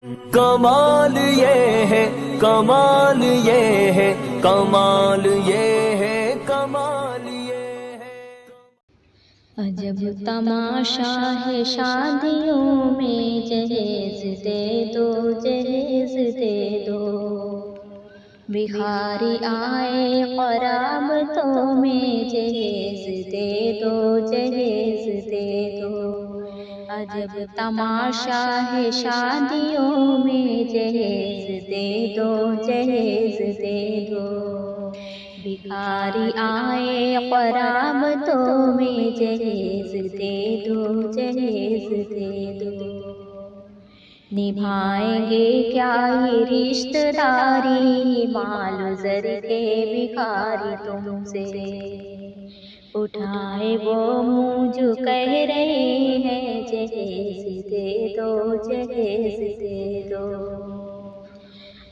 कमाल ये है, कमाल ये है, कमाल ये है, कमाल ये है। अजब तमाशा है शादियों में, जहेज दे दो, जहेज दे दो। भिखारी आए क़राबतों में, जहेज दे दो, जहेज दे दो। अजब तमाशा है शादियों में, जहेज दे दो, जहेज दे दो। भिखारी आए क़राबतों में, जहेज दे दो, जहेज दे दो। निभाएंगे क्या ये रिश्तेदारी, माल ज़र के भिखारी तुमसे। उठाए वो मुँह जो कह रहे हैं, जहेज दे दो, जहेज दे दो।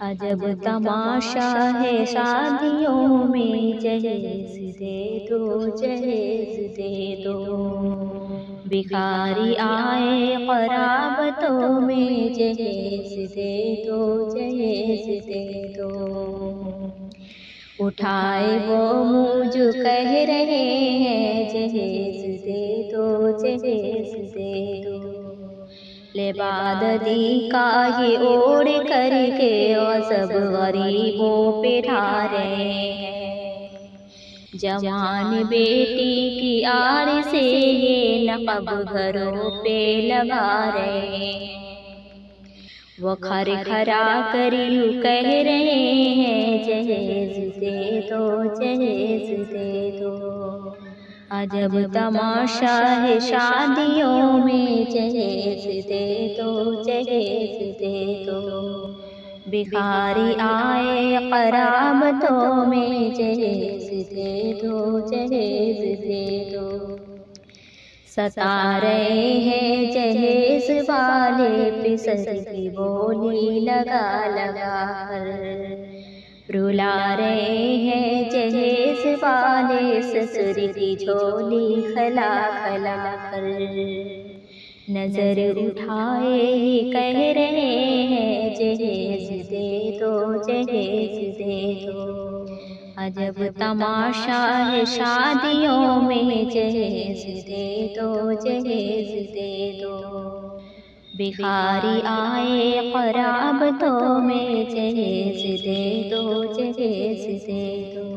अजब तमाशा है शादियों में, जहेज दे दो, जहेज दे दो। भिखारी आए क़राबतों में, जहेज दे दो, जहेज दे दो। उठाए वो मुँह जो कह रहे हैं, जहेज दे दो, जहेज दे दो। लेबाददी का ये ओढ़ करके और सब गरीबों पे ढा रहे हैं। जवान बेटी की आड़ से ये नक़ब घरों पे लगा रहे हैं। वो खरखरा कर यूँ कह रहे हैं, जहेज दे दो, जहेज दे दो। अजब तमाशा है शादियों में, जहेज दे दो, जहेज दे दो। भिखारी आए क़राबतों में, जहेज दे दो, जहेज दे दो। सता रहे हैं जहेज वाले पिसर की बोली लगा लगा कर। रुला रहे हैं जहेज वाले ससुर की झोली खला खला कर। नजर उठाए ही कह रहे हैं, जहेज दे दो, जहेज दे दो। अजब तमाशा है शादियों में, जहेज दे दो, जहेज दे दो। भिखारी आए क़राबतों में, जहेज दे दो, जहेज दे दो।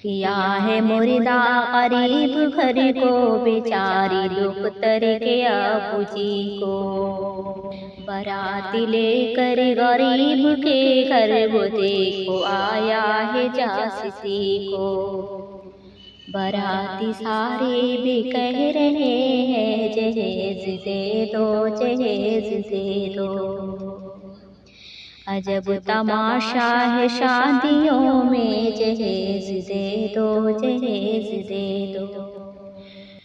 किया है मुर्दा गरीब घर को, बेचारी दुख तर के अबू जी को। बाराती लेकर गरीब के घर वो देखो आया है जासिसी को। बाराती सारे भी कह रहे हैं, जहेज दे दो, जहेज दे दो। अजब तमाशा है शादियों में, जहेज दे दो, जहेज दे दो।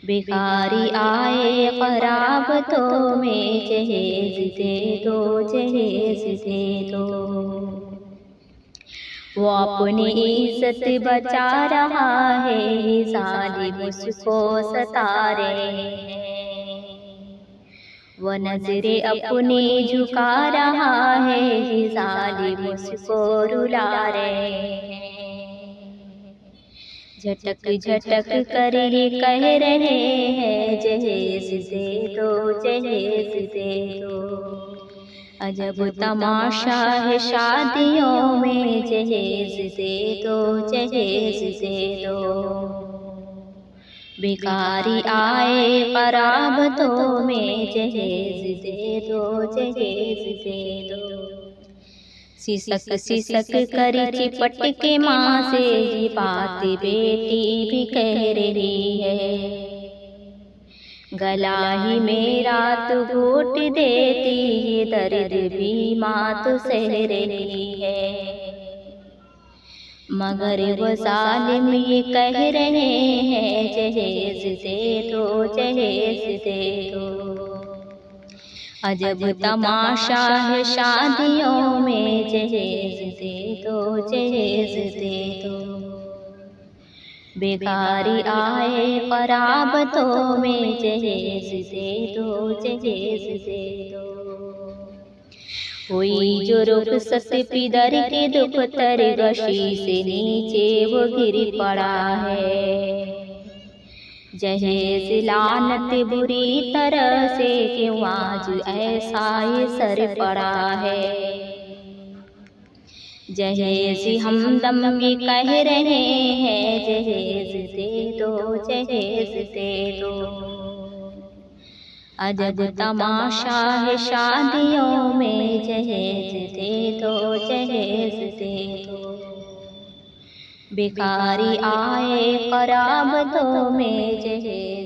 भिखारी आए क़राबतों में, जहेज दे दो, जहेज दे दो। वो अपनी इज्जत बचा रहा है, ज़ालिम उसको सता रहे हैं। वो नजरे अपनी झुका रहा है, ज़ालिम उसको रुला रहे हैं। झटक झटक कर ये कह रहे हैं, जहेज दे दो, जहेज दे दो। अजब तमाशा है शादियों में, जहेज दे दो, जहेज दे दो। भिखारी आए क़राबतों में, जहेज दे दो, जहेज दे दो। सिसक सिसक कर चिपट के माँ से ये बात बेटी भी कह रही है। गला ही मेरा तू घोट देती, ये दर्द भी माँ तो सह रही है। मगर वो ज़ालिम ये कह रहे हैं, जहेज दे दो, जहेज दे दो। अजब तमाशा है शादियों में, जहेज दे दो, जहेज दे दो। भिखारी आए क़राबतों में, जहेज दे दो, जहेज दे दो। हुई जो रुखसत पिदर के दुख तर गशी से नीचे वो गिर पड़ा है। जहेज लानत बुरी तरह से क्यों आज ऐसा ये सर पड़ा है। जहेज हमदम भी कह रहे हैं जहेज दे दो जहेज दे दो। अजब तमाशा है शादियों में जहेज दे दो जहेज दे दो। बेकारी आए कराबतों में जहेज